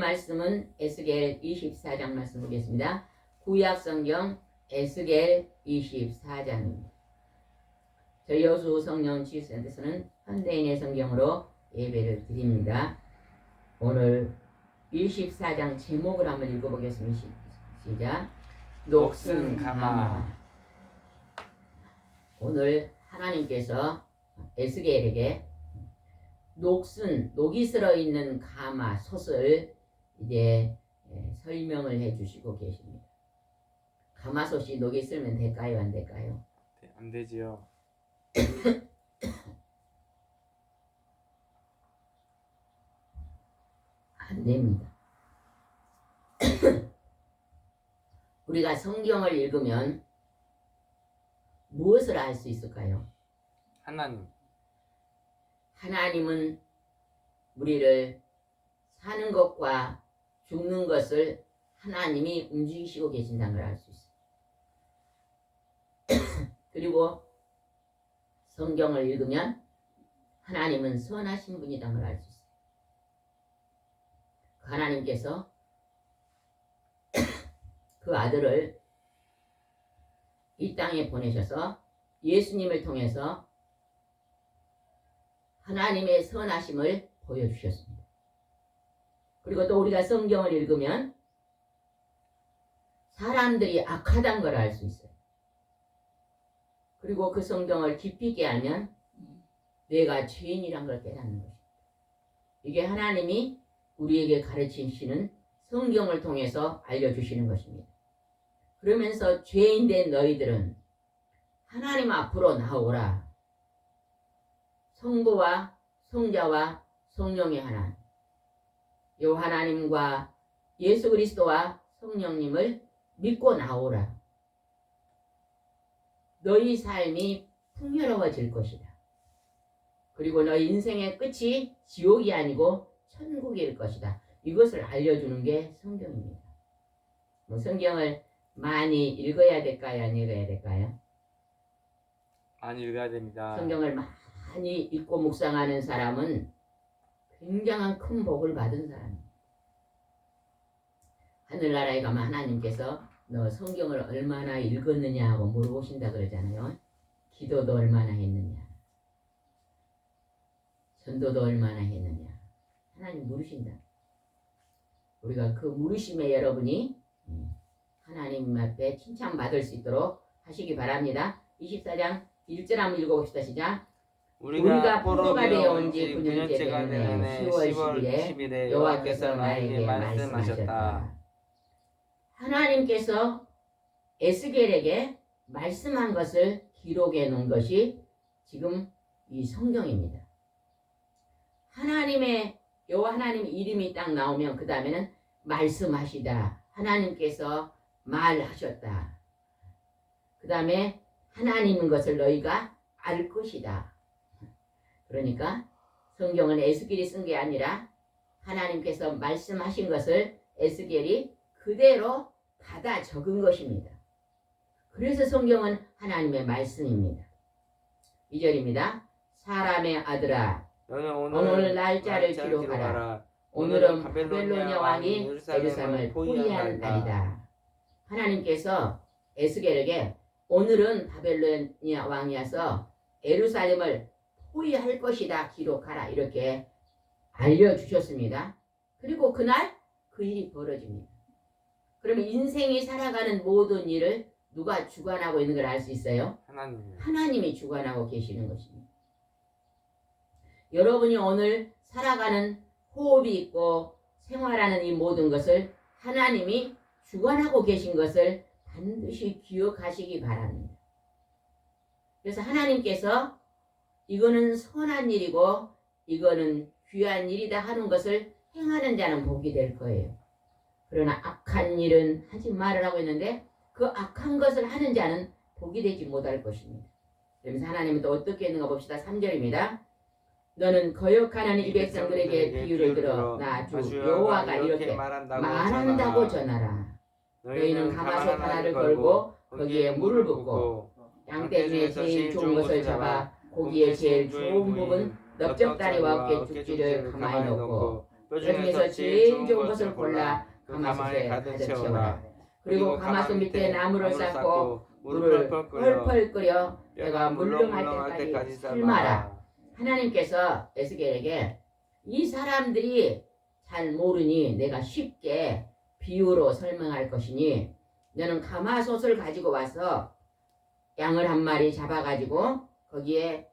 말씀은 에스겔 24장 말씀 보겠습니다. 구약성경 에스겔 24장입니다. 저희 여수 성령 치유센터에서는 현대인의 성경으로 예배를 드립니다. 오늘 24장 제목을 한번 읽어보겠습니다. 시작. 녹슨 가마. 오늘 하나님께서 에스겔에게 녹이 쓸어 있는 가마 솥을 이제 설명을 해주시고 계십니다. 가마솥이 녹이 쓸면 될까요, 안 될까요? 네, 안 되지요. 안 됩니다. 우리가 성경을 읽으면 무엇을 알 수 있을까요? 하나님은 우리를 사는 것과 죽는 것을 하나님이 움직이시고 계신다는 걸 알 수 있어요. 그리고 성경을 읽으면 하나님은 선하신 분이라는 걸 알 수 있어요. 하나님께서 그 아들을 이 땅에 보내셔서 예수님을 통해서 하나님의 선하심을 보여주셨습니다. 그리고 또 우리가 성경을 읽으면 사람들이 악하다는 걸 알 수 있어요. 그리고 그 성경을 깊이 있게 알면 내가 죄인이란 걸 깨닫는 것입니다. 이게 하나님이 우리에게 가르치시는 성경을 통해서 알려주시는 것입니다. 그러면서 죄인된 너희들은 하나님 앞으로 나오라. 성부와 성자와 성령의 하나님, 요 하나님과 예수 그리스도와 성령님을 믿고 나오라. 너희 삶이 풍요로워질 것이다. 그리고 너희 인생의 끝이 지옥이 아니고 천국일 것이다. 이것을 알려주는 게 성경입니다. 성경을 많이 읽어야 될까요? 안 읽어야 될까요? 많이 읽어야 됩니다. 성경을 많이 읽고 묵상하는 사람은 굉장한 큰 복을 받은 사람입니다. 하늘나라에 가면 하나님께서 너 성경을 얼마나 읽었느냐 하고 물어보신다 그러잖아요. 기도도 얼마나 했느냐, 전도도 얼마나 했느냐, 하나님 물으신다. 우리가 그 물으심에 여러분이 하나님 앞에 칭찬받을 수 있도록 하시기 바랍니다. 24장 1절 한번 읽어봅시다. 시작. 우리가 포로가 되어온 지 9년째가 되는 10월 10일에 여호와께서 나에게 말씀하셨다. 하나님께서 에스겔에게 말씀한 것을 기록해 놓은 것이 지금 이 성경입니다. 하나님의 여호와 하나님 이름이 딱 나오면 그 다음에는 말씀하시다. 하나님께서 말하셨다. 그 다음에 하나님인 것을 너희가 알 것이다. 그러니까 성경은 에스겔이 쓴 게 아니라 하나님께서 말씀하신 것을 에스겔이 그대로 받아 적은 것입니다. 그래서 성경은 하나님의 말씀입니다. 2절입니다. 사람의 아들아, 너는 오늘 날짜를 기록하라. 오늘은 바벨로니아 왕이 예루살렘을 포위한 날이다. 하나님께서 에스겔에게 오늘은 바벨로니아 왕이 와서 예루살렘을 포위할 것이다. 기록하라. 이렇게 알려주셨습니다. 그리고 그날 그 일이 벌어집니다. 그러면 인생이 살아가는 모든 일을 누가 주관하고 있는 걸 알 수 있어요? 하나님이 주관하고 계시는 것입니다. 여러분이 오늘 살아가는 호흡이 있고 생활하는 이 모든 것을 하나님이 주관하고 계신 것을 반드시 기억하시기 바랍니다. 그래서 하나님께서 이거는 선한 일이고 이거는 귀한 일이다 하는 것을 행하는 자는 복이 될 거예요. 그러나 악한 일은 하지 말으라고 했는데 그 악한 것을 하는 자는 복이 되지 못할 것입니다. 그러면서 하나님은 또 어떻게 했는가 봅시다. 3절입니다. 너는 거역하는 이 백성들에게 비유를 들어 나 주 여호와가 이렇게 말한다고 전하라. 너희는 가마솥 하나를 걸고 거기에 물을 붓고 양떼 중에 제일 좋은 것을 잡아 고기의 제일 좋은 부분 넓적다리와 어깨죽지를 가마에 넣고 그 중에서 제일 좋은 것을 골라 가마솥에 가득 채워라. 그리고 가마솥 밑에 나무를 쌓고 물을 펄펄 끓여 뼈가 물렁할 때까지 삶아라. 하나님께서 에스겔에게 이 사람들이 잘 모르니 내가 쉽게 비유로 설명할 것이니 너는 가마솥을 가지고 와서 양을 한 마리 잡아가지고 거기에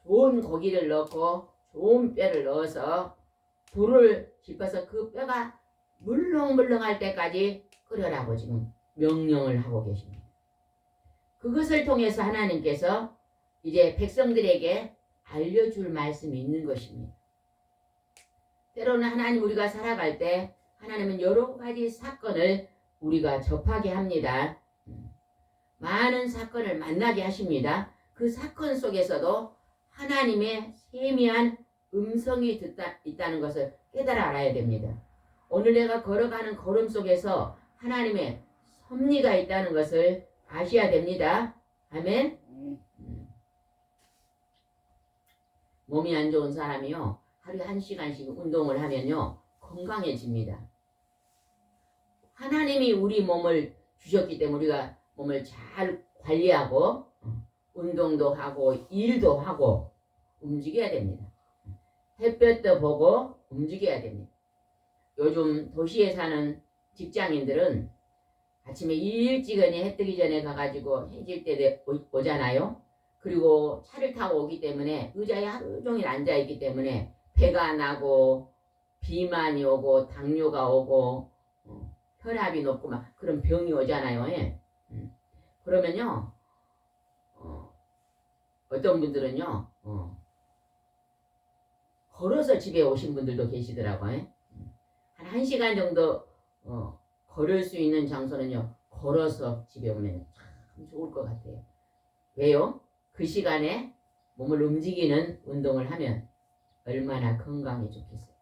좋은 고기를 넣고 좋은 뼈를 넣어서 불을 지펴서 그 뼈가 물렁물렁할 때까지 끓여라고 지금 명령을 하고 계십니다. 그것을 통해서 하나님께서 이제 백성들에게 알려줄 말씀이 있는 것입니다. 때로는 하나님 우리가 살아갈 때 하나님은 여러 가지 사건을 우리가 접하게 합니다. 많은 사건을 만나게 하십니다. 그 사건 속에서도 하나님의 세미한 음성이 있다는 것을 깨달아 알아야 됩니다. 오늘 내가 걸어가는 걸음 속에서 하나님의 섭리가 있다는 것을 아셔야 됩니다. 아멘. 몸이 안 좋은 사람이요 하루에 1시간씩 운동을 하면요 건강해집니다. 하나님이 우리 몸을 주셨기 때문에 우리가 몸을 잘 관리하고 운동도 하고 일도 하고 움직여야 됩니다. 햇볕도 보고 움직여야 됩니다. 요즘 도시에 사는 직장인들은 아침에 일찍이 해 뜨기 전에 가가지고 해질 때 오잖아요. 그리고 차를 타고 오기 때문에 의자에 하루 종일 앉아있기 때문에 배가 나고 비만이 오고 당뇨가 오고 혈압이 높고 막 그런 병이 오잖아요. 예. 그러면요 어떤 분들은요 걸어서 집에 오신 분들도 계시더라고요. 예. 한 1시간 정도 걸을 수 있는 장소는요 걸어서 집에 오면 참 좋을 것 같아요. 왜요? 그 시간에 몸을 움직이는 운동을 하면 얼마나 건강에 좋겠어요.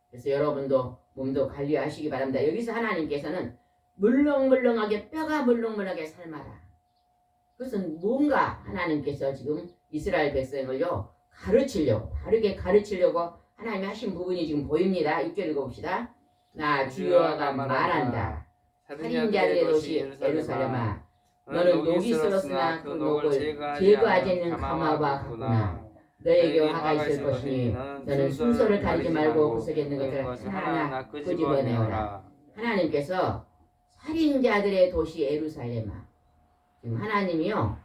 그래서 여러분도 몸도 관리하시기 바랍니다. 여기서 하나님께서는 물렁물렁하게 뼈가 물렁물렁하게 삶아라. 그것은 뭔가 하나님께서 지금 이스라엘 백성을요 가르치려고 바르게 가르치려고 하나님이 하신 부분이 지금 보입니다. 6절 읽어봅시다. 나 주여가 말한다. 살인자들의 도시 예루살렘아 너는 녹이 쓸었으나 그 녹을 제거하지는 가마와 같구나. 너에게 화가 있을 것이니 너는 순서를 가리지 말고 구석에 있는 것을 하나하나 끄집어내어라. 하나님께서 살인자들의 도시 예루살렘아 지금 하나님이요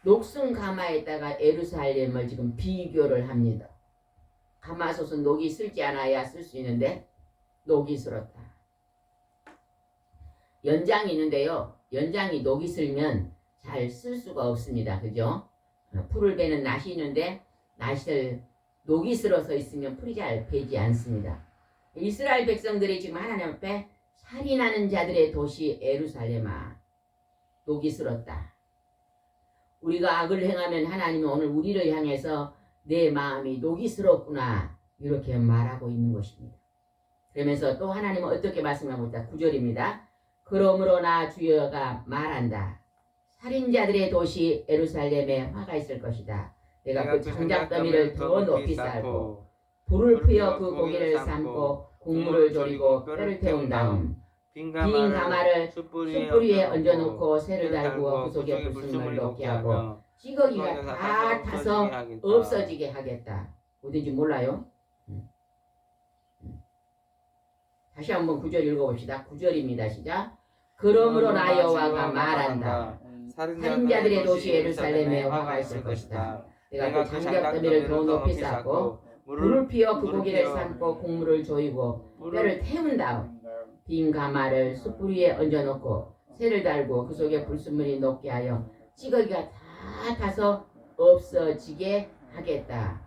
녹슨 가마에다가 예루살렘을 지금 비교를 합니다. 가마솥은 녹이 쓸지 않아야 쓸 수 있는데 녹이 쓸었다. 연장이 있는데요. 연장이 녹이 쓸면 잘 쓸 수가 없습니다. 그죠? 풀을 베는 낫이 있는데 낫을 녹이 쓸어서 있으면 풀이 잘 베지 않습니다. 이스라엘 백성들이 지금 하나님 앞에 살인하는 자들의 도시 예루살렘아 녹이 쓸었다. 우리가 악을 행하면 하나님이 오늘 우리를 향해서 내 마음이 녹이 쓸었구나 이렇게 말하고 있는 것입니다. 그러면서 또 하나님은 어떻게 말씀하고 있다. 9절입니다. 그러므로 나 주여가 말한다. 살인자들의 도시 예루살렘에 화가 있을 것이다. 내가 그 장작더미를 더 높이 쌓고 불을 피워 그 고기를 삶고 국물을 졸이고 뼈를 태운 다음 빈 가마를 숯불 위에 얹어놓고 새를 달구어 그 속에 불순물을 녹게 하고 찌꺼기가 다 타서 없어지게 하겠다. 어딘지 몰라요? 다시 한번 9절 읽어봅시다. 9절입니다. 시작. 그러므로 나 여호와가 말한다. 살인자들의 도시 예루살렘에 화가 있을 것이다. 내가 그 장작더미를 더 높이 쌓고 불을 피워 그 고기를 삶고 국물을 조이고 뼈를 태운 다음 빈 가마를 숯불 위에 얹어놓고 새를 달고 그 속에 불순물이 녹게 하여 찌꺼기가 다 타서 없어지게 하겠다.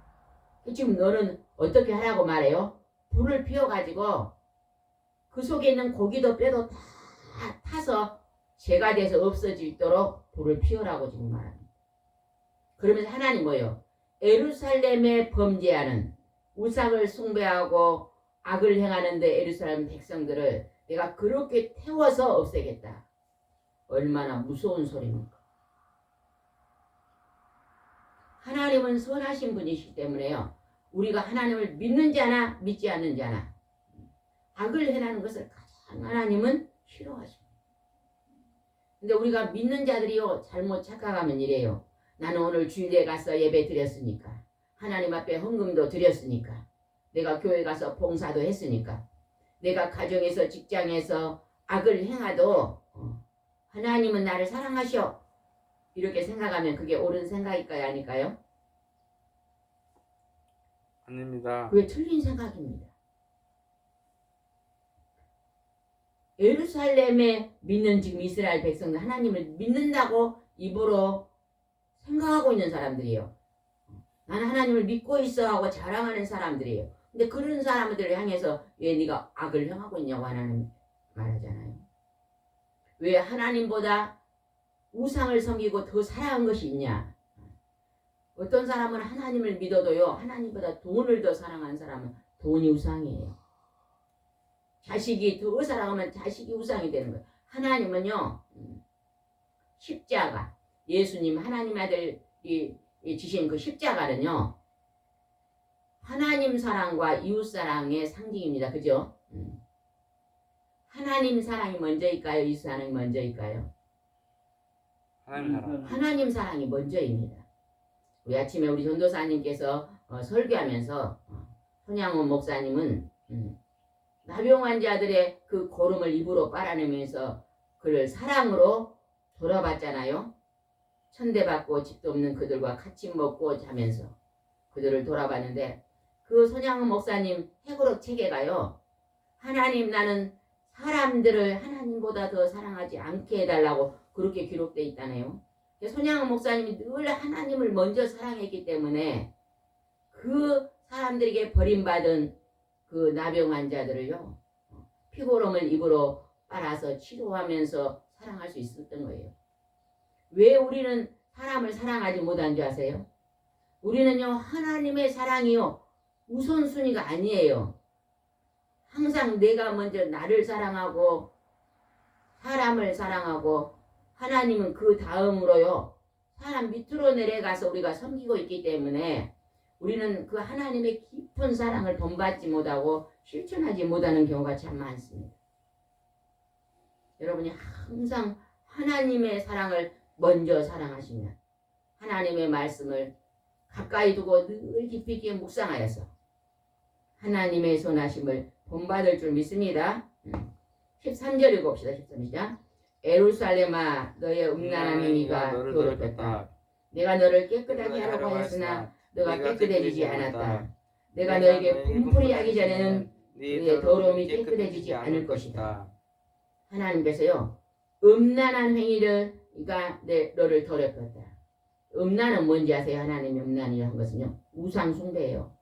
지금 너는 어떻게 하라고 말해요? 불을 피워가지고 그 속에 있는 고기도 뼈도 다 타서 죄가 돼서 없어지도록 불을 피우라고 지금 말합니다. 그러면서 하나님 뭐예요? 예루살렘에 범죄하는 우상을 숭배하고 악을 행하는데 예루살렘 백성들을 내가 그렇게 태워서 없애겠다. 얼마나 무서운 소리입니까? 하나님은 선하신 분이시기 때문에요. 우리가 하나님을 믿는 자나 믿지 않는 자나 악을 행하는 것을 가장 하나님은 싫어하십니다. 근데 우리가 믿는 자들이요 잘못 착각하면 이래요. 나는 오늘 주일에 가서 예배 드렸으니까 하나님 앞에 헌금도 드렸으니까 내가 교회 가서 봉사도 했으니까 내가 가정에서 직장에서 악을 행하도 하나님은 나를 사랑하셔 이렇게 생각하면 그게 옳은 생각일까요? 아닐까요? 아닙니다. 그게 틀린 생각입니다. 예루살렘에 믿는 지금 이스라엘 백성들 하나님을 믿는다고 입으로 생각하고 있는 사람들이에요. 나는 하나님을 믿고 있어 하고 자랑하는 사람들이에요. 근데 그런 사람들을 향해서 왜 네가 악을 행하고 있냐고 하나님 말하잖아요. 왜 하나님보다 우상을 섬기고 더 사랑한 것이 있냐. 어떤 사람은 하나님을 믿어도요 하나님보다 돈을 더 사랑하는 사람은 돈이 우상이에요. 자식이 더 사랑하면 자식이 우상이 되는 거예요. 하나님은요 십자가 예수님 하나님 아들이 지신 그 십자가는요 하나님 사랑과 이웃 사랑의 상징입니다. 그죠? 하나님 사랑이 먼저일까요? 이웃 사랑이 먼저일까요? 하나님 사랑. 하나님 사랑이 먼저입니다. 우리 아침에 우리 전도사님께서 설교하면서 손양원 목사님은 나병 환자들의 그 고름을 입으로 빨아내면서 그를 사랑으로 돌아봤잖아요. 천대받고 집도 없는 그들과 같이 먹고 자면서 그들을 돌아봤는데 그 손양원 목사님 해고록 책에가요. 하나님 나는 사람들을 하나님보다 더 사랑하지 않게 해달라고 그렇게 기록되어 있다네요. 손양원 목사님이 늘 하나님을 먼저 사랑했기 때문에 그 사람들에게 버림받은 그 나병 환자들을요. 피고름을 입으로 빨아서 치료하면서 사랑할 수 있었던 거예요. 왜 우리는 사람을 사랑하지 못한 줄 아세요? 우리는요 하나님의 사랑이요 우선순위가 아니에요. 항상 내가 먼저 나를 사랑하고 사람을 사랑하고 하나님은 그 다음으로요 사람 밑으로 내려가서 우리가 섬기고 있기 때문에 우리는 그 하나님의 깊은 사랑을 본받지 못하고 실천하지 못하는 경우가 참 많습니다. 여러분이 항상 하나님의 사랑을 먼저 사랑하시면 하나님의 말씀을 가까이 두고 늘 깊이 있게 묵상하여서 하나님의 선하심을 본받을 줄 믿습니다. 13절 읽어봅시다. 13절 에루살렘아 너의 음란한 행위가 더럽혔다. 내가 너를 깨끗하게 하라고 하였으나 너가 깨끗해지지 않았다. 내가 너에게 분풀이 하기 전에는 너의 더러움이 깨끗해지지 않을 것이다. 하나님께서요 음란한 행위를 그러니까 너를 더럽혔다. 음란은 뭔지 아세요? 하나님의 음란이라는 것은요 우상 숭배예요.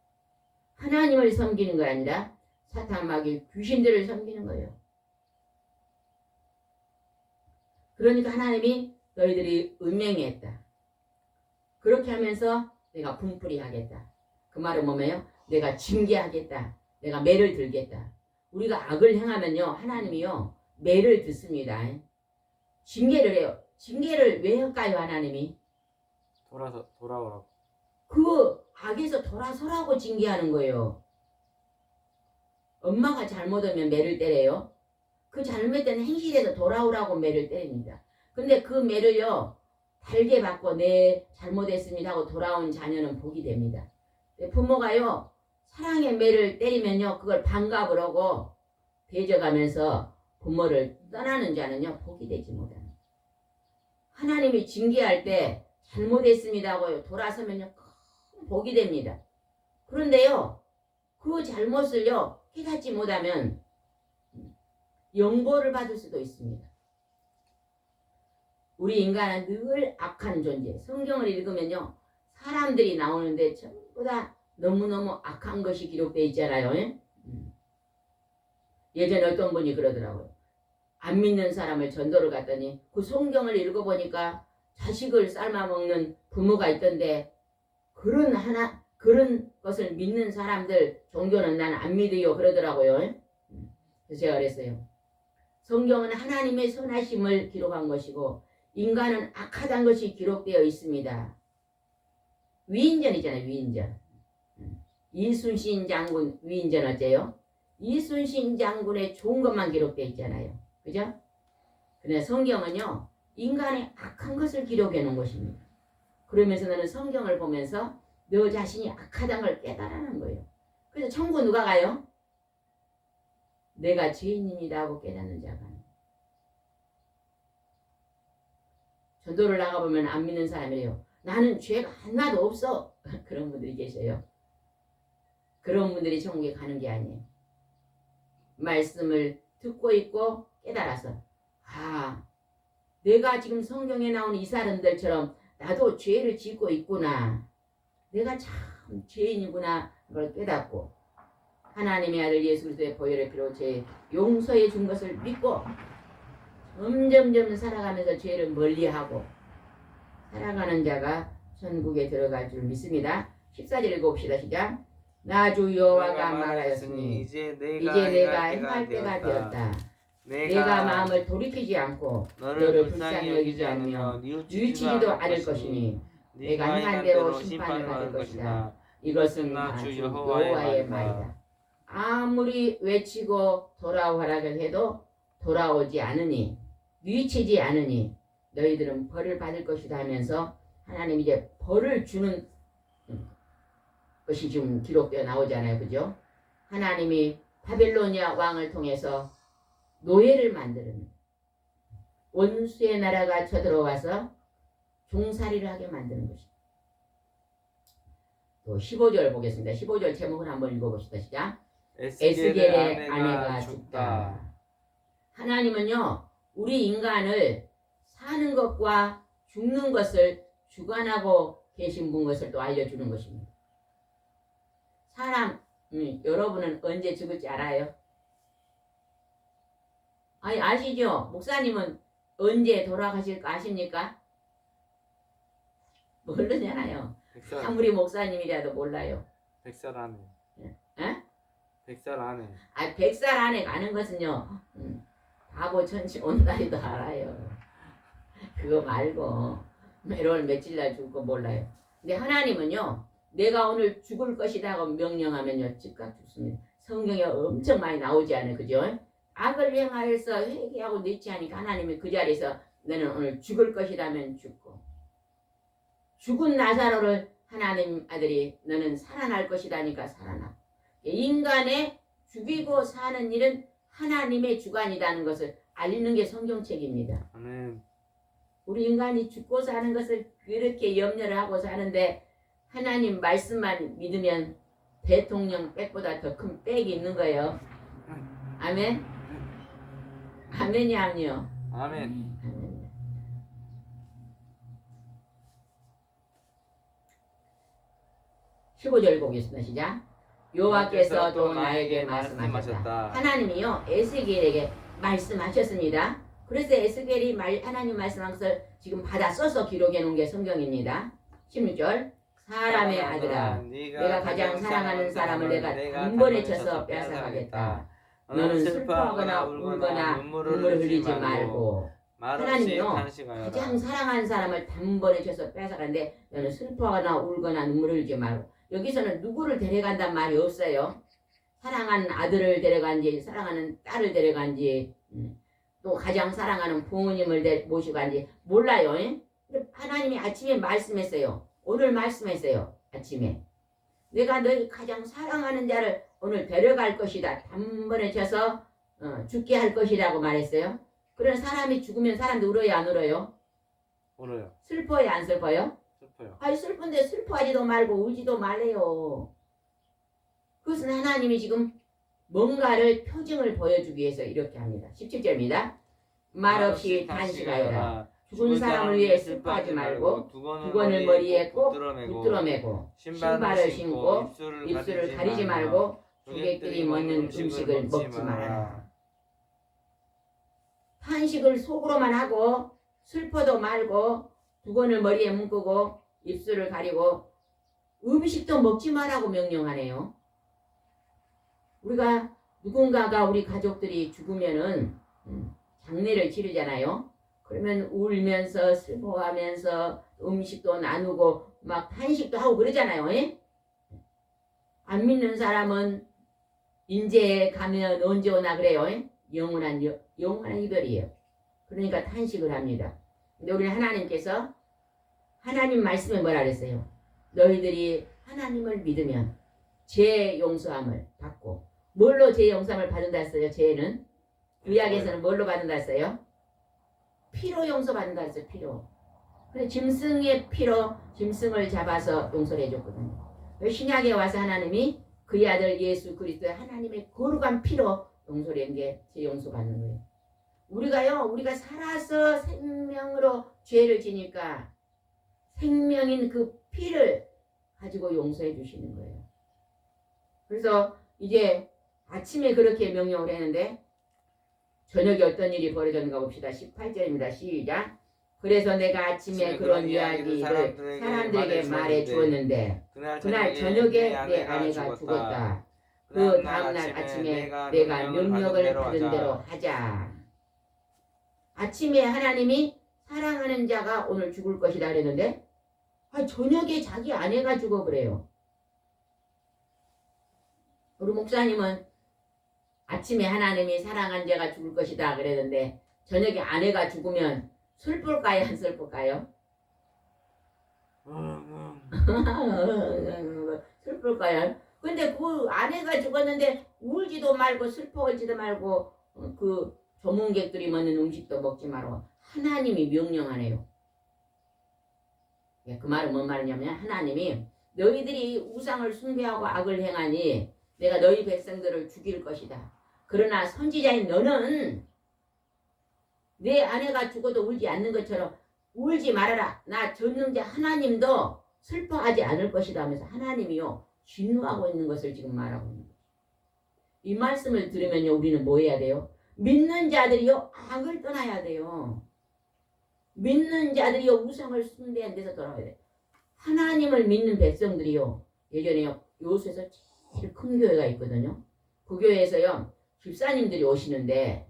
하나님을 섬기는 거 아니라 사탄 마귀 귀신들을 섬기는 거예요. 그러니까 하나님이 너희들이 음행했다. 그렇게 하면서 내가 분풀이 하겠다. 그 말은 뭐예요? 내가 징계하겠다. 내가 매를 들겠다. 우리가 악을 행하면요 하나님이요 매를 듣습니다. 징계를 해요. 징계를 왜 할까요? 하나님이 돌아오라고. 그 악에서 돌아서라고 징계하는 거예요. 엄마가 잘못하면 매를 때려요. 그 잘못된 행실에서 돌아오라고 매를 때립니다. 근데 그 매를요 달게 받고 내 잘못했습니다 하고 돌아온 자녀는 복이 됩니다. 부모가요 사랑의 매를 때리면요 그걸 반갑을 하고 대적하면서 부모를 떠나는 자는요 복이 되지 못합니다. 하나님이 징계할 때 잘못했습니다 하고 돌아서면요 큰 복이 됩니다. 그런데요 그 잘못을요 깨닫지 못하면 영보를 받을 수도 있습니다. 우리 인간은 늘 악한 존재. 성경을 읽으면요 사람들이 나오는데 전부 다 너무너무 악한 것이 기록되어 있잖아요. 예전에 어떤 분이 그러더라고요. 안 믿는 사람을 전도를 갔더니 그 성경을 읽어보니까 자식을 삶아먹는 부모가 있던데 그런 것을 믿는 사람들 종교는 난 안 믿어요 그러더라고요. 그래서 제가 그랬어요. 성경은 하나님의 선하심을 기록한 것이고 인간은 악하다는 것이 기록되어 있습니다. 위인전 있잖아요. 위인전. 이순신 장군 위인전 어째요? 이순신 장군의 좋은 것만 기록되어 있잖아요. 그죠? 근데 성경은요 인간의 악한 것을 기록해 놓은 것입니다. 그러면서 너는 성경을 보면서 너 자신이 악하다는 걸 깨달아는 거예요. 그래서 천국 누가 가요? 내가 죄인입니다 하고 깨닫는 자가. 전도를 나가보면 안 믿는 사람이래요. 나는 죄가 하나도 없어. 그런 분들이 계셔요. 그런 분들이 천국에 가는 게 아니에요. 말씀을 듣고 있고 깨달아서 내가 지금 성경에 나온 이 사람들처럼 나도 죄를 짓고 있구나. 내가 참 죄인이구나. 그걸 깨닫고 하나님의 아들 예수 그리스도의 보혈의 피로 죄 용서해 준 것을 믿고 점점점 살아가면서 죄를 멀리하고 살아가는 자가 천국에 들어갈 줄 믿습니다. 14절 읽어봅시다. 시작. 나 주 여호와가 말하였으니 이제 내가 행할 때가 되었다. 내가 마음을 돌이키지 않고 너를 불쌍히 여기지 않으며 뉘우치지도 않을 것이니 내가 행한 대로 심판을 받을 것이다. 이것은 나 주 여호와의 말이다. 아무리 외치고 돌아오라고 해도 돌아오지 않으니 뉘우치지 않으니 너희들은 벌을 받을 것이다 하면서 하나님 이제 벌을 주는 것이 지금 기록되어 나오잖아요. 그죠? 하나님이 바벨로니아 왕을 통해서 노예를 만드는 원수의 나라가 쳐들어와서 종살이를 하게 만드는 것입니다. 또 15절 보겠습니다. 15절 제목을 한번 읽어봅시다. 시작. 에스겔의 아내가 죽다. 하나님은요, 우리 인간을 사는 것과 죽는 것을 주관하고 계신 분 것을 또 알려주는 것입니다. 사람, 여러분은 언제 죽을지 알아요? 아니, 아시죠? 목사님은 언제 돌아가실 거 아십니까? 모르잖아요. 아무리 목사님이라도 몰라요. 100살 안에. 에? 100살 안에. 100살 안에 가는 것은요, 바보 천치 온다리도 알아요. 그거 말고, 오늘 며칠 날 죽을 거 몰라요. 근데 하나님은요, 내가 오늘 죽을 것이라고 명령하면요, 즉각 죽습니다. 성경에 엄청 많이 나오지 않아요. 그죠? 악을 행하여서 회개하고 늦지 않으니까 하나님이 그 자리에서 너는 오늘 죽을 것이라면 죽고, 죽은 나사로를 하나님 아들이 너는 살아날 것이라니까 살아나. 인간의 죽이고 사는 일은 하나님의 주관이라는 것을 알리는 게 성경책입니다. 아멘. 우리 인간이 죽고 사는 것을 그렇게 염려를 하고 사는데 하나님 말씀만 믿으면 대통령 백보다 더 큰 백이 있는 거예요. 아멘? 아멘이 아니요. 아멘. 15절 보겠습니다. 시작. 여호와께서 또 나에게 말씀하셨다. 하나님이요 에스겔에게 말씀하셨습니다. 그래서 에스겔이 하나님 말씀한 것을 지금 받아 써서 기록해 놓은 게 성경입니다. 16절. 사람의 아들아, 내가 가장 사랑하는 사람을 내가 단번에 쳐서 빼앗아가겠다. 너는 슬퍼하거나 울거나 눈물을 흘리지 말고. 하나님이요 가장 사랑하는 사람을 단번에 쳐서 빼앗아가는데 너는 슬퍼하거나 울거나 눈물을 흘리지 말고. 여기서는 누구를 데려간단 말이 없어요. 사랑하는 아들을 데려간지 사랑하는 딸을 데려간지 또 가장 사랑하는 부모님을 모시고 간지 몰라요. 하나님이 아침에 말씀했어요. 오늘 말씀했어요. 아침에 내가 너희 가장 사랑하는 자를 오늘 데려갈 것이다. 단번에 쳐서 죽게 할 것이라고 말했어요. 그런 사람이 죽으면 사람도 울어요 안 울어요? 울어요. 슬퍼요 안 슬퍼요? 슬퍼요. 아니 슬픈데 슬퍼하지도 말고 울지도 말래요. 그것은 하나님이 지금 뭔가를 표징을 보여주기 위해서 이렇게 합니다. 17절입니다. 말없이 단식하여라. 죽은 사람을 위해 슬퍼하지 말고 두건을 머리에 꼭 붙들어매고 신발을 신고 입술을 가리지 말고 조객들이 먹는 음식을 먹지 마라. 탄식을 속으로만 하고 슬퍼도 말고 두건을 머리에 묶고 입술을 가리고 음식도 먹지 말라고 명령하네요. 우리가 누군가가 우리 가족들이 죽으면은 장례를 치르잖아요. 그러면 울면서 슬퍼하면서 음식도 나누고 막 탄식도 하고 그러잖아요. 에? 안 믿는 사람은 인제 가면 언제 오나 그래요. 에? 영원한 이별이에요. 그러니까 탄식을 합니다. 근데 우리 하나님께서 하나님 말씀에 뭐라 그랬어요? 너희들이 하나님을 믿으면 죄 용서함을 받고 뭘로 죄 용서함을 받는다 했어요? 죄는 구약에서는 뭘로 받는다 했어요? 피로 용서 받는다 했어요. 피로. 그래서 짐승의 피로 짐승을 잡아서 용서를 해줬거든요. 신약에 와서 하나님이 그의 아들 예수 그리스도의 하나님의 거룩한 피로 용서를 한 게 죄 용서 받는 거예요. 우리가 살아서 생명으로 죄를 지니까 생명인 그 피를 가지고 용서해 주시는 거예요. 그래서 이제 아침에 그렇게 명령을 했는데 저녁에 어떤 일이 벌어졌는가 봅시다. 18절입니다. 시작. 그래서 내가 아침에 그런 이야기를 사람들에게 말해 주었는데 그날 저녁에 내 아내가 죽었다. 그 다음날 아침에 내가 명령을 받은 대로 하자. 아침에 하나님이 사랑하는 자가 오늘 죽을 것이다 그랬는데 저녁에 자기 아내가 죽어버려요. 우리 목사님은 아침에 하나님이 사랑한 자가 죽을 것이다 그랬는데 저녁에 아내가 죽으면 슬플까요? 안 슬플까요? 슬플까요? 근데 그 아내가 죽었는데 울지도 말고 슬퍼하지도 말고 그 조문객들이 먹는 음식도 먹지 말고 하나님이 명령하네요. 그 말은 뭔 말이냐면 하나님이 너희들이 우상을 숭배하고 악을 행하니 내가 너희 백성들을 죽일 것이다. 그러나 선지자인 너는 내 아내가 죽어도 울지 않는 것처럼 울지 말아라. 나 전능자 하나님도 슬퍼하지 않을 것이다 하면서 하나님이요 진노하고 있는 것을 지금 말하고 있는 거예요. 이 말씀을 들으면요 우리는 뭐 해야 돼요? 믿는 자들이요 악을 떠나야 돼요. 믿는 자들이요 우상을 숭배한 데서 돌아와야 돼요. 하나님을 믿는 백성들이요 예전에 요수에서 제일 큰 교회가 있거든요. 그 교회에서요 집사님들이 오시는데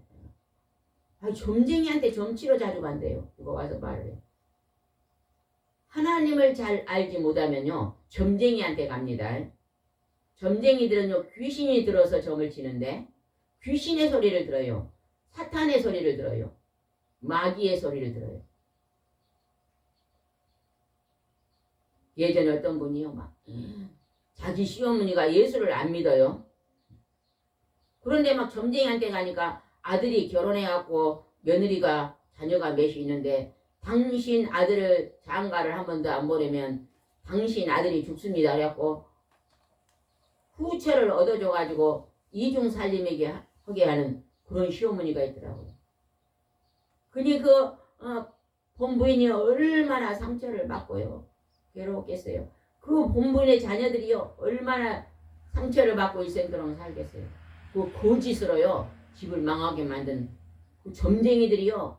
점쟁이한테 점치러 자주 간대요. 이거 와서 말을 해. 하나님을 잘 알지 못하면요 점쟁이한테 갑니다. 점쟁이들은요 귀신이 들어서 점을 치는데 귀신의 소리를 들어요. 사탄의 소리를 들어요. 마귀의 소리를 들어요. 예전에 어떤 분이요 막 자기 시어머니가 예수를 안 믿어요. 그런데 막 점쟁이한테 가니까 아들이 결혼해갖고 며느리가 자녀가 몇이 있는데 당신 아들을 장가를 한 번도 안 보내면 당신 아들이 죽습니다. 그래갖고 후처를 얻어줘가지고 이중 살림에게 하게 하는 그런 시어머니가 있더라고요. 그니 그 본부인이 얼마나 상처를 받고요. 괴로웠겠어요. 그 본부인의 자녀들이요 얼마나 상처를 받고 일생도록 살겠어요. 그 거짓으로요 집을 망하게 만든 그 점쟁이들이요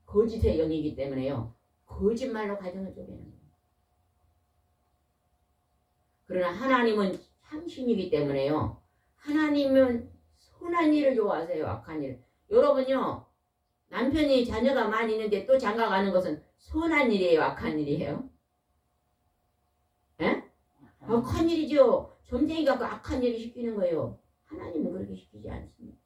거짓의 영이기 때문에요 거짓말로 가정을 쪼개는 거예요. 그러나 하나님은 참신이기 때문에요 하나님은 선한 일을 좋아하세요. 악한 일. 여러분요 남편이 자녀가 많이 있는데 또 장가 가는 것은 선한 일이에요? 악한 일이에요? 에? 악한 일이죠. 점쟁이가 그 악한 일을 시키는 거예요. 하나님은 그렇게 시키지 않습니다.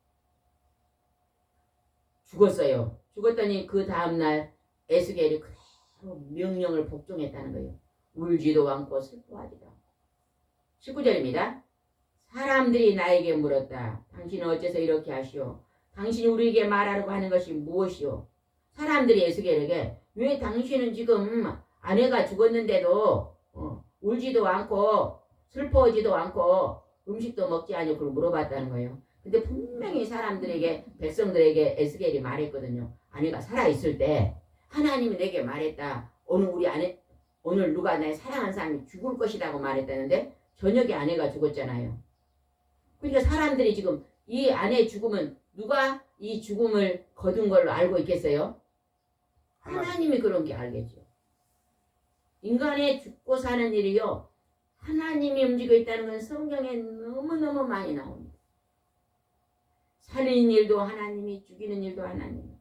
죽었어요. 죽었더니 그 다음날 에스겔이 그대로 명령을 복종했다는 거예요. 울지도 않고 슬퍼하지도 않고. 19절입니다. 사람들이 나에게 물었다. 당신은 어째서 이렇게 하시오? 당신이 우리에게 말하려고 하는 것이 무엇이오? 사람들이 에스겔에게 왜 당신은 지금 아내가 죽었는데도 울지도 않고 슬퍼하지도 않고 음식도 먹지 않고 그걸 물어봤다는 거예요. 근데 분명히 사람들에게 백성들에게 에스겔이 말했거든요. 아내가 살아있을 때 하나님이 내게 말했다. 오늘 누가 내 사랑하는 사람이 죽을 것이라고 말했다는데 저녁에 아내가 죽었잖아요. 그러니까 사람들이 지금 이 아내의 죽음은 누가 이 죽음을 거둔 걸로 알고 있겠어요? 하나님이 그런 게 알겠죠. 인간의 죽고 사는 일이요 하나님이 움직여 있다는 건 성경에 너무너무 많이 나옵니다. 살리는 일도 하나님이, 죽이는 일도 하나님.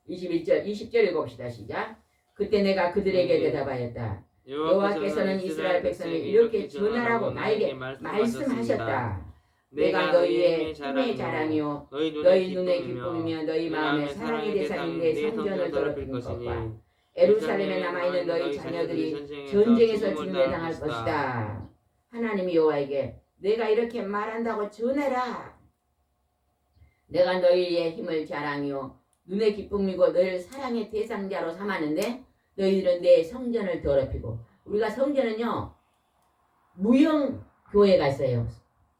21절, 20절 읽어봅시다. 시작. 그때 내가 그들에게 대답하였다. 여호와께서는 이스라엘 백성이 이렇게 전하라고 나에게 말씀하셨다. 내가 너희의 힘의 자랑이요 너희 눈의 기쁨이며 너희 마음의 사랑의 대상인데 성전을 더럽힌 것과 예루살렘에 남아있는 너희 자녀들이 전쟁에서 죽임당할 것이다. 하나님이 여호와에게 내가 이렇게 말한다고 전해라. 내가 너희의 힘을 자랑이요 눈의 기쁨이고 너희를 사랑의 대상자로 삼았는데 너희들은 내 성전을 더럽히고. 우리가 성전은요 무형교회가 있어요.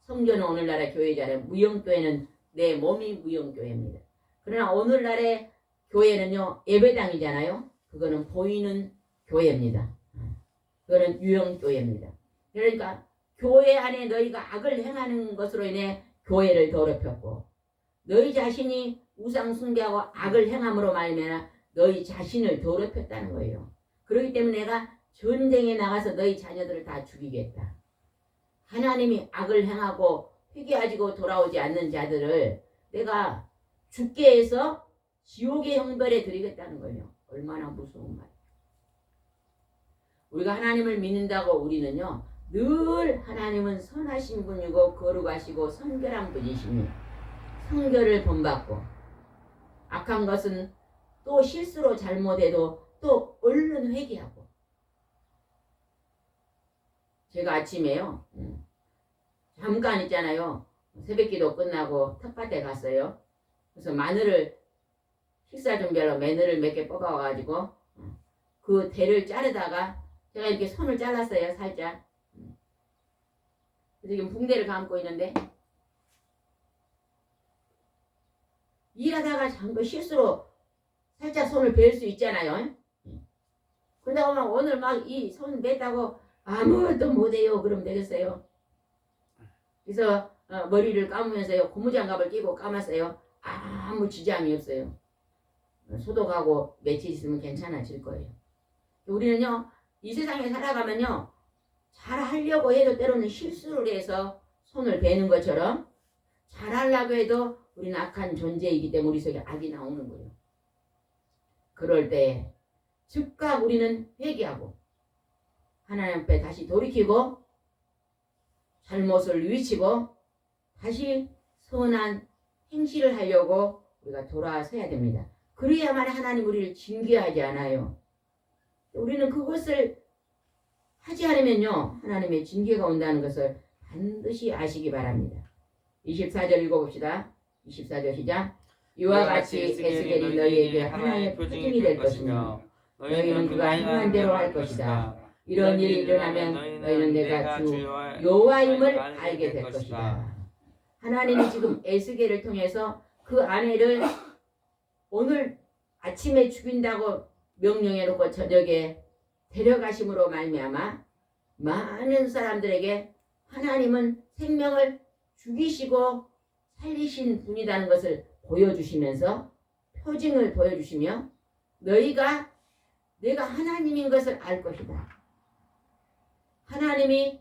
성전은 오늘날의 교회잖아요. 무형교회는 내 몸이 무형교회입니다. 그러나 오늘날의 교회는요 예배당이잖아요. 그거는 보이는 교회입니다. 그거는 유형교회입니다. 그러니까 교회 안에 너희가 악을 행하는 것으로 인해 교회를 더럽혔고 너희 자신이 우상 숭배하고 악을 행함으로 말미암아 너희 자신을 더럽혔다는 거예요. 그렇기 때문에 내가 전쟁에 나가서 너희 자녀들을 다 죽이겠다. 하나님이 악을 행하고 회개하지고 돌아오지 않는 자들을 내가 죽게 해서 지옥의 형벌에 드리겠다는 거예요. 얼마나 무서운 말이에요. 우리가 하나님을 믿는다고 우리는요 늘 하나님은 선하신 분이고 거룩하시고 성결한 분이시니 성결을 본받고 악한 것은 또 실수로 잘못해도 또 얼른 회개하고. 제가 아침에요. 잠깐 있잖아요. 새벽기도 끝나고 텃밭에 갔어요. 그래서 마늘을 식사 준비하러 마늘을 몇 개 뽑아와가지고 그 대를 자르다가 제가 이렇게 손을 잘랐어요. 살짝. 지금 붕대를 감고 있는데 일하다가 잠깐 실수로 살짝 손을 벨 수 있잖아요. 그러다가 막 오늘 막 이 손 뱉다고 아무것도 못해요. 그러면 되겠어요. 그래서 머리를 감으면서요. 고무장갑을 끼고 감았어요. 아무 지장이 없어요. 소독하고 며칠 있으면 괜찮아질 거예요. 우리는요. 이 세상에 살아가면요. 잘 하려고 해도 때로는 실수를 해서 손을 베는 것처럼 잘 하려고 해도 우리는 악한 존재이기 때문에 우리 속에 악이 나오는 거예요. 그럴 때 즉각 우리는 회개하고 하나님 앞에 다시 돌이키고 잘못을 뉘우치고 다시 선한 행실을 하려고 우리가 돌아서야 됩니다. 그래야만 하나님 우리를 징계하지 않아요. 우리는 그것을 하지 않으면요 하나님의 징계가 온다는 것을 반드시 아시기 바랍니다. 24절 읽어봅시다. 24절 시작. 이와 같이 에스겔이 너희에게 하나의 표징이 될 것이며 너희는 그가 행한 대로 할 것이다. 이런 일이 일어나면 너희는 내가 주 여호와임을 알게 될 것이다. 하나님이 지금 에스겔을 통해서 그 아내를 오늘 아침에 죽인다고 명령해 놓고 저녁에 데려가심으로 말미암아 많은 사람들에게 하나님은 생명을 죽이시고 살리신 분이라는 것을 보여주시면서 표징을 보여주시며 너희가 내가 하나님인 것을 알 것이다. 하나님이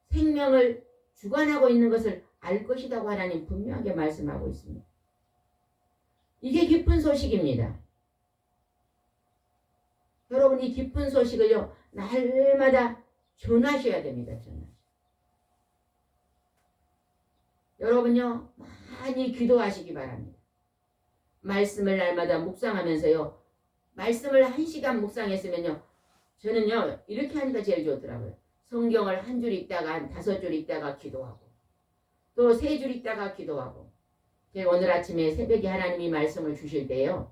생명을 주관하고 있는 것을 알 것이라고 하나님 분명하게 말씀하고 있습니다. 이게 기쁜 소식입니다. 여러분 이 기쁜 소식을요 날마다 전하셔야 됩니다. 여러분요 많이 기도하시기 바랍니다. 말씀을 날마다 묵상하면서요 말씀을 1시간 묵상했으면요 저는요 이렇게 하니까 제일 좋더라고요. 성경을 한 줄 읽다가 한 5줄 읽다가 기도하고 또 3줄 읽다가 기도하고 제가 오늘 아침에 새벽에 하나님이 말씀을 주실 때요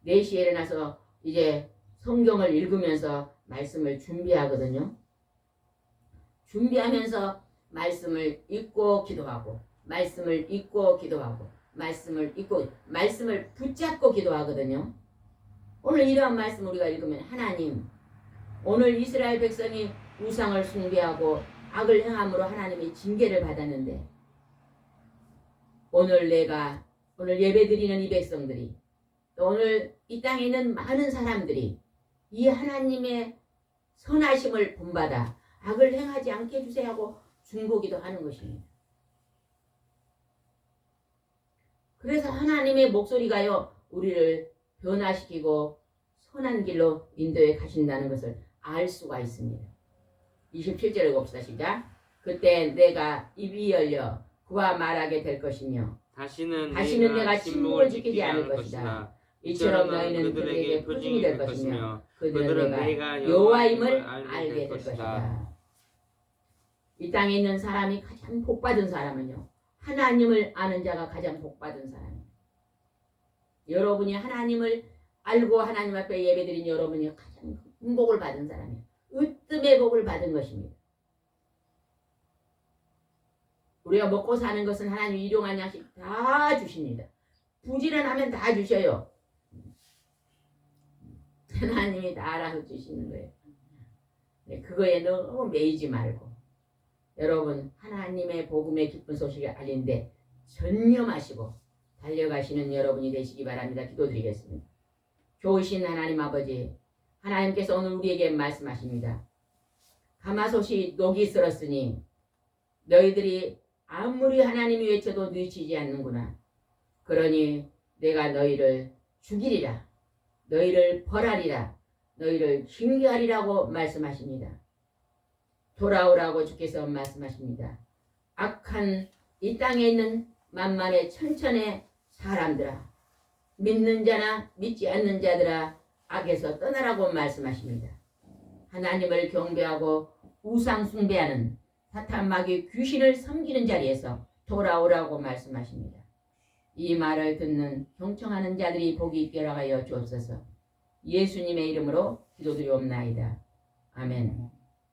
4시에 일어나서 이제 성경을 읽으면서 말씀을 준비하거든요. 준비하면서 말씀을 읽고 기도하고 말씀을 읽고 기도하고 말씀을 읽고 말씀을 붙잡고 기도하거든요. 오늘 이러한 말씀 우리가 읽으면 하나님 오늘 이스라엘 백성이 우상을 숭배하고 악을 행함으로 하나님의 징계를 받았는데 오늘 예배드리는 이 백성들이 또 오늘 이 땅에 있는 많은 사람들이 이 하나님의 선하심을 본받아 악을 행하지 않게 해주세요 하고 중보기도 하는 것입니다. 그래서 하나님의 목소리가요 우리를 변화시키고 선한 길로 인도해 가신다는 것을 알 수가 있습니다. 27절 읽읍시다. 시작. 그때 내가 입이 열려 그와 말하게 될 것이며 다시는 내가 침묵을 지키지 않을 것이다. 이처럼 너희는 그들에게 표징이 될 것이며 그들은 내가 여호와임을 알게 될 것이다. 이 땅에 있는 사람이 가장 복받은 사람은요 하나님을 아는 자가 가장 복받은 사람이에요. 여러분이 하나님을 알고 하나님 앞에 예배드린 여러분이 가장 큰 복을 받은 사람이에요. 으뜸의 복을 받은 것입니다. 우리가 먹고 사는 것은 하나님 일용한 양식 다 주십니다. 부지런하면 다 주셔요. 하나님이 다 알아서 주시는 거예요. 그거에 너무 매이지 말고 여러분 하나님의 복음의 기쁜 소식을 알린데 전념하시고 달려가시는 여러분이 되시기 바랍니다. 기도드리겠습니다. 좋으신 하나님 아버지 하나님께서 오늘 우리에게 말씀하십니다. 가마솥이 녹이 슬었으니 너희들이 아무리 하나님이 외쳐도 뉘치지 않는구나. 그러니 내가 너희를 죽이리라. 너희를 벌하리라. 너희를 징계하리라고 말씀하십니다. 돌아오라고 주께서 말씀하십니다. 악한 이 땅에 있는 만만의 천천의 사람들아 믿는 자나 믿지 않는 자들아 악에서 떠나라고 말씀하십니다. 하나님을 경배하고 우상 숭배하는 사탄 마귀 귀신을 섬기는 자리에서 돌아오라고 말씀하십니다. 이 말을 듣는 경청하는 자들이 복이 있게 하여 주옵소서. 예수님의 이름으로 기도드리옵나이다. 아멘.